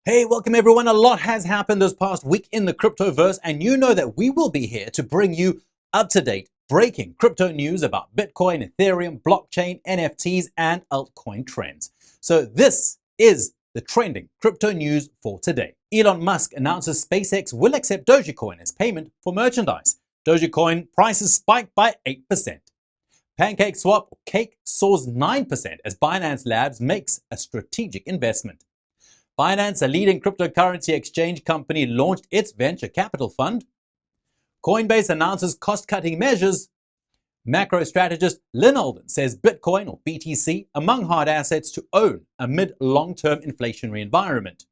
Hey, welcome everyone. A lot has happened this past week in the cryptoverse, and you know that we will be here to bring you up-to-date, breaking crypto news about Bitcoin, Ethereum, blockchain, NFTs, and altcoin trends. So this is the trending crypto news for today. Elon Musk announces SpaceX will accept Dogecoin as payment for merchandise. Dogecoin prices spiked by 8%. PancakeSwap cake soars 9% as Binance Labs makes a strategic investment. Binance, a leading cryptocurrency exchange company, launched its venture capital fund. Coinbase announces cost-cutting measures. Macro strategist Lynn Alden says Bitcoin, or BTC, among hard assets to own amid long-term inflationary environment.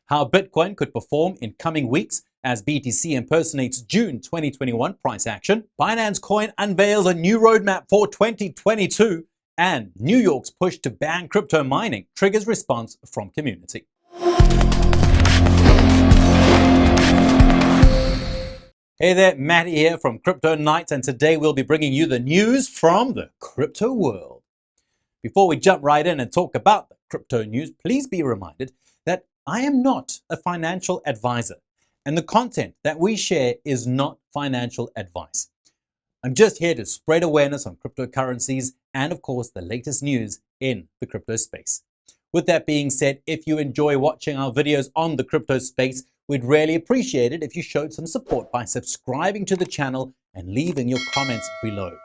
How Bitcoin could perform in coming weeks as BTC impersonates June 2021 price action. Binance Coin unveils a new roadmap for 2022. And New York's push to ban crypto mining triggers response from community. Hey there, Matteo here from Crypto Nights, and today we'll be bringing you the news from the crypto world. Before we jump right in and talk about the crypto news, please be reminded that I am not a financial advisor, and the content that we share is not financial advice. I'm just here to spread awareness on cryptocurrencies and, of course, the latest news in the crypto space. With that being said, if you enjoy watching our videos on the crypto space, we'd really appreciate it if you showed some support by subscribing to the channel and leaving your comments below.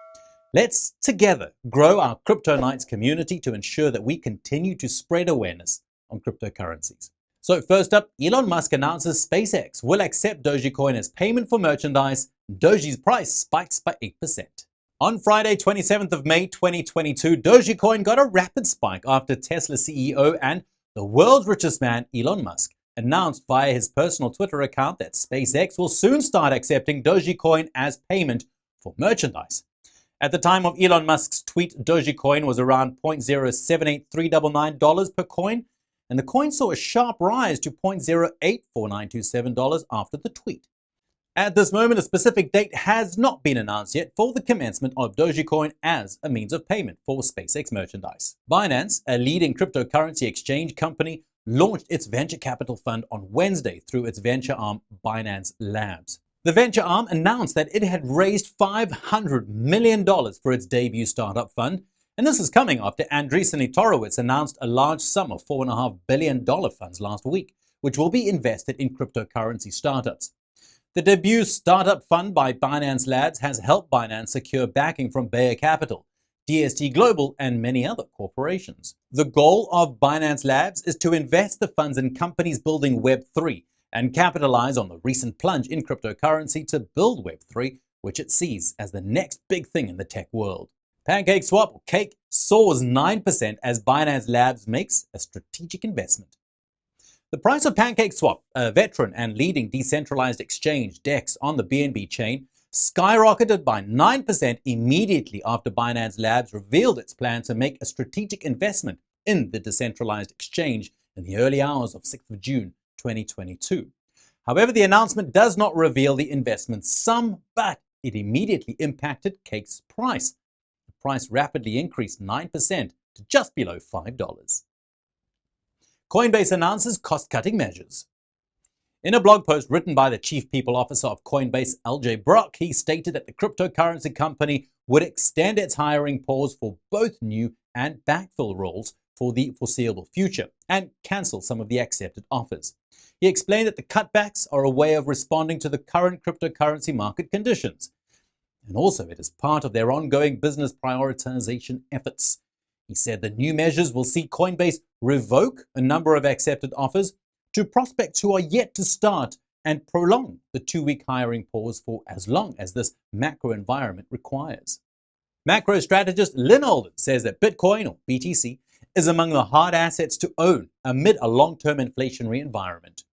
Let's together grow our Crypto Nights community to ensure that we continue to spread awareness on cryptocurrencies. So first up, Elon Musk announces SpaceX will accept Dogecoin as payment for merchandise. Doge's price spikes by 8%. On Friday, 27th of May 2022, Dogecoin got a rapid spike after Tesla CEO and the world's richest man, Elon Musk, announced via his personal Twitter account that SpaceX will soon start accepting Dogecoin as payment for merchandise. At the time of Elon Musk's tweet, Dogecoin was around $0.078399 per coin, and the coin saw a sharp rise to $0.084927 after the tweet. At this moment, a specific date has not been announced yet for the commencement of Dogecoin as a means of payment for SpaceX merchandise. Binance, a leading cryptocurrency exchange company, launched its venture capital fund on Wednesday through its venture arm, Binance Labs. The venture arm announced that it had raised $500 million for its debut startup fund, and this is coming after Andreessen Horowitz announced a large sum of $4.5 billion funds last week, which will be invested in cryptocurrency startups. The debut startup fund by Binance Labs has helped Binance secure backing from Bayer Capital, DST Global, and many other corporations. The goal of Binance Labs is to invest the funds in companies building Web3 and capitalize on the recent plunge in cryptocurrency to build Web3, which it sees as the next big thing in the tech world. PancakeSwap, or Cake, soars 9% as Binance Labs makes a strategic investment. The price of PancakeSwap, a veteran and leading decentralized exchange DEX on the BNB chain, skyrocketed by 9% immediately after Binance Labs revealed its plan to make a strategic investment in the decentralized exchange in the early hours of 6th of June 2022. However, the announcement does not reveal the investment sum, but it immediately impacted Cake's price. The price rapidly increased 9% to just below $5. Coinbase announces cost-cutting measures. In a blog post written by the Chief People Officer of Coinbase, LJ Brock, he stated that the cryptocurrency company would extend its hiring pause for both new and backfill roles for the foreseeable future and cancel some of the accepted offers. He explained that the cutbacks are a way of responding to the current cryptocurrency market conditions. And also, it is part of their ongoing business prioritization efforts. He said the new measures will see Coinbase revoke a number of accepted offers to prospects who are yet to start and prolong the 2-week hiring pause for as long as this macro environment requires. Macro strategist Lynn Alden says that Bitcoin, or BTC, is among the hard assets to own amid a long-term inflationary environment.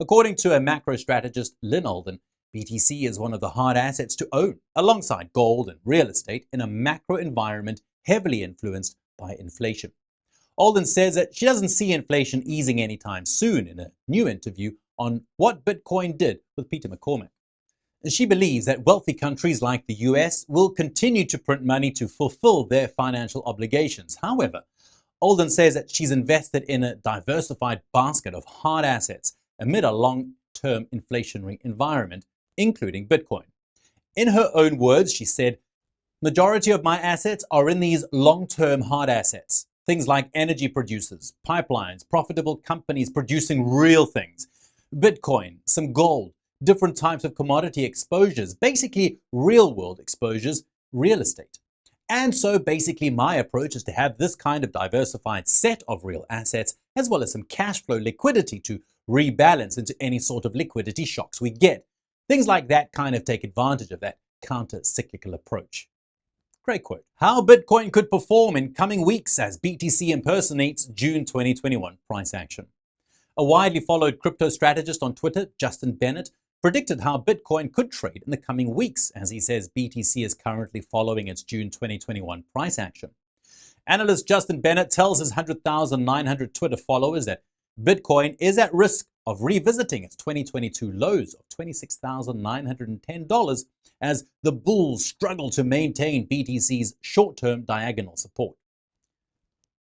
According to a macro strategist, Lynn Alden, BTC is one of the hard assets to own, alongside gold and real estate, in a macro environment heavily influenced by inflation. Alden says that she doesn't see inflation easing anytime soon in a new interview on What Bitcoin Did with Peter McCormack. She believes that wealthy countries like the US will continue to print money to fulfill their financial obligations. However, Alden says that she's invested in a diversified basket of hard assets amid a long-term inflationary environment, including Bitcoin. In her own words, she said, "Majority of my assets are in these long-term hard assets. Things like energy producers, pipelines, profitable companies producing real things, Bitcoin, some gold, different types of commodity exposures, basically real-world exposures, real estate." And so basically my approach is to have this kind of diversified set of real assets, as well as some cash flow liquidity to rebalance into any sort of liquidity shocks we get. Things like that kind of take advantage of that counter-cyclical approach. Great quote. How Bitcoin could perform in coming weeks as BTC impersonates June 2021 price action. A widely followed crypto strategist on Twitter, Justin Bennett, predicted how Bitcoin could trade in the coming weeks, as he says BTC is currently following its June 2021 price action. Analyst Justin Bennett tells his 100,900 Twitter followers that Bitcoin is at risk of revisiting its 2022 lows of $26,910 as the bulls struggle to maintain BTC's short-term diagonal support.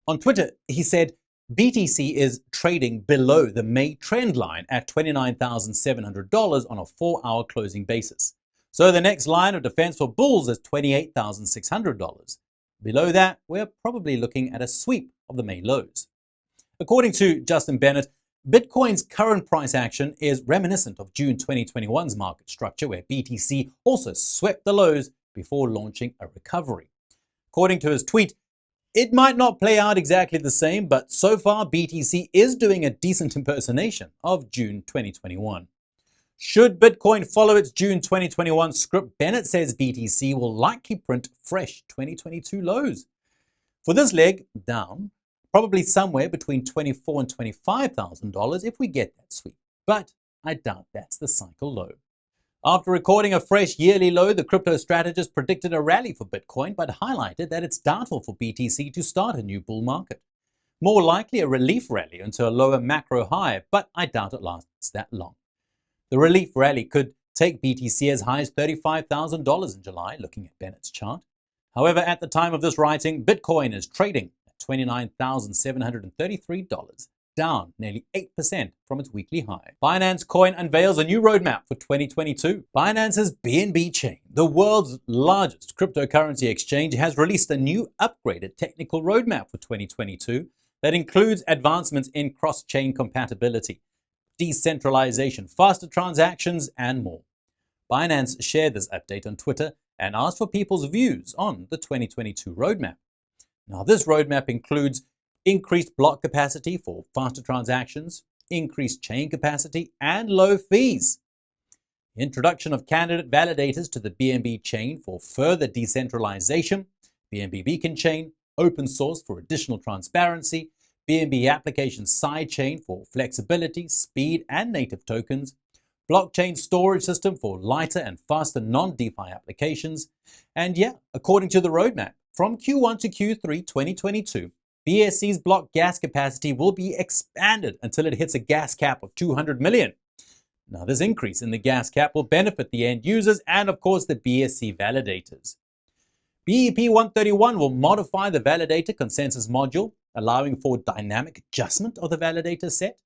On Twitter, he said, BTC is trading below the May trend line at $29,700 on a 4-hour closing basis. So the next line of defense for bulls is $28,600. Below that, we're probably looking at a sweep of the May lows. According to Justin Bennett, Bitcoin's current price action is reminiscent of June 2021's market structure, where BTC also swept the lows before launching a recovery. According to his tweet, it might not play out exactly the same, but so far BTC is doing a decent impersonation of June 2021. Should Bitcoin follow its June 2021 script, Bennett says BTC will likely print fresh 2022 lows. For this leg, down, probably somewhere between $24,000 and $25,000 if we get that sweep. But I doubt that's the cycle low. After recording a fresh yearly low, the crypto strategist predicted a rally for Bitcoin, but highlighted that it's doubtful for BTC to start a new bull market. More likely a relief rally into a lower macro high, but I doubt it lasts that long. The relief rally could take BTC as high as $35,000 in July, looking at Bennett's chart. However, at the time of this writing, Bitcoin is trading at $29,733. Down nearly 8% from its weekly high. Binance Coin unveils a new roadmap for 2022. Binance's BNB chain, the world's largest cryptocurrency exchange, has released a new upgraded technical roadmap for 2022 that includes advancements in cross-chain compatibility, decentralization, faster transactions, and more. Binance shared this update on Twitter and asked for people's views on the 2022 roadmap. Now, this roadmap includes increased block capacity for faster transactions, increased chain capacity, and low fees. Introduction of candidate validators to the BNB chain for further decentralization, BNB Beacon chain, open source for additional transparency, BNB application sidechain for flexibility, speed, and native tokens, blockchain storage system for lighter and faster non-DeFi applications, and according to the roadmap, from Q1 to Q3 2022, BSC's block gas capacity will be expanded until it hits a gas cap of 200 million. Now, this increase in the gas cap will benefit the end users and, of course, the BSC validators. BEP 131 will modify the validator consensus module, allowing for dynamic adjustment of the validator set.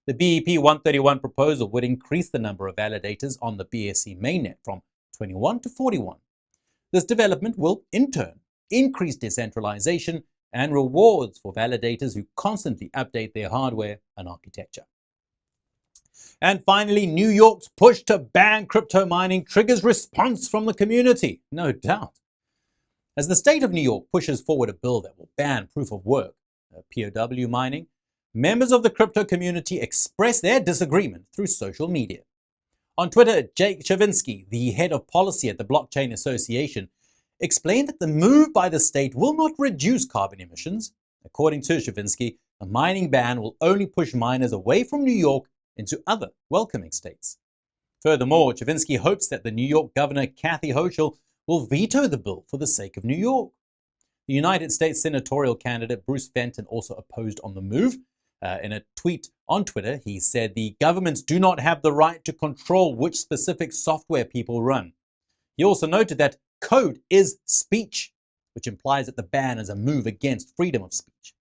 The BEP 131 proposal would increase the number of validators on the BSC mainnet from 21 to 41. This development will, in turn, increase decentralization and rewards for validators who constantly update their hardware and architecture. And finally, New York's push to ban crypto mining triggers response from the community, no doubt. As the state of New York pushes forward a bill that will ban proof of work, POW mining, members of the crypto community express their disagreement through social media. On Twitter, Jake Chavinsky, the head of policy at the Blockchain Association, explained that the move by the state will not reduce carbon emissions. According to Chavinsky, a mining ban will only push miners away from New York into other welcoming states. Furthermore, Chavinsky hopes that the New York Governor Kathy Hochul will veto the bill for the sake of New York. The United States senatorial candidate Bruce Fenton also opposed on the move. In a tweet on Twitter, he said the governments do not have the right to control which specific software people run. He also noted that code is speech, which implies that the ban is a move against freedom of speech.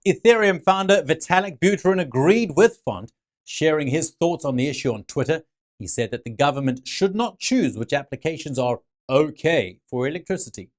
Ethereum founder Vitalik Buterin agreed with Font, sharing his thoughts on the issue on Twitter. He said that the government should not choose which applications are okay for electricity.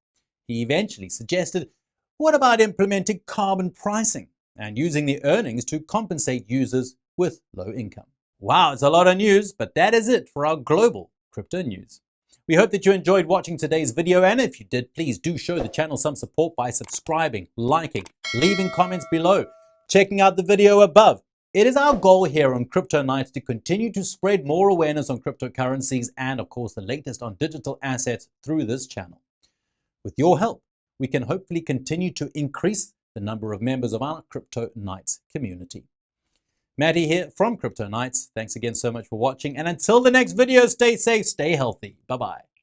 He eventually suggested, what about implementing carbon pricing and using the earnings to compensate users with low income? Wow, it's a lot of news, but that is it for our global crypto news. We hope that you enjoyed watching today's video, and if you did, please do show the channel some support by subscribing, liking, leaving comments below, checking out the video above. It is our goal here on Crypto Nights to continue to spread more awareness on cryptocurrencies and, of course, the latest on digital assets through this channel. With your help, we can hopefully continue to increase the number of members of our Crypto Nights community. Matty here from Crypto Nights. Thanks again so much for watching, and until the next video, stay safe, stay healthy. Bye-bye.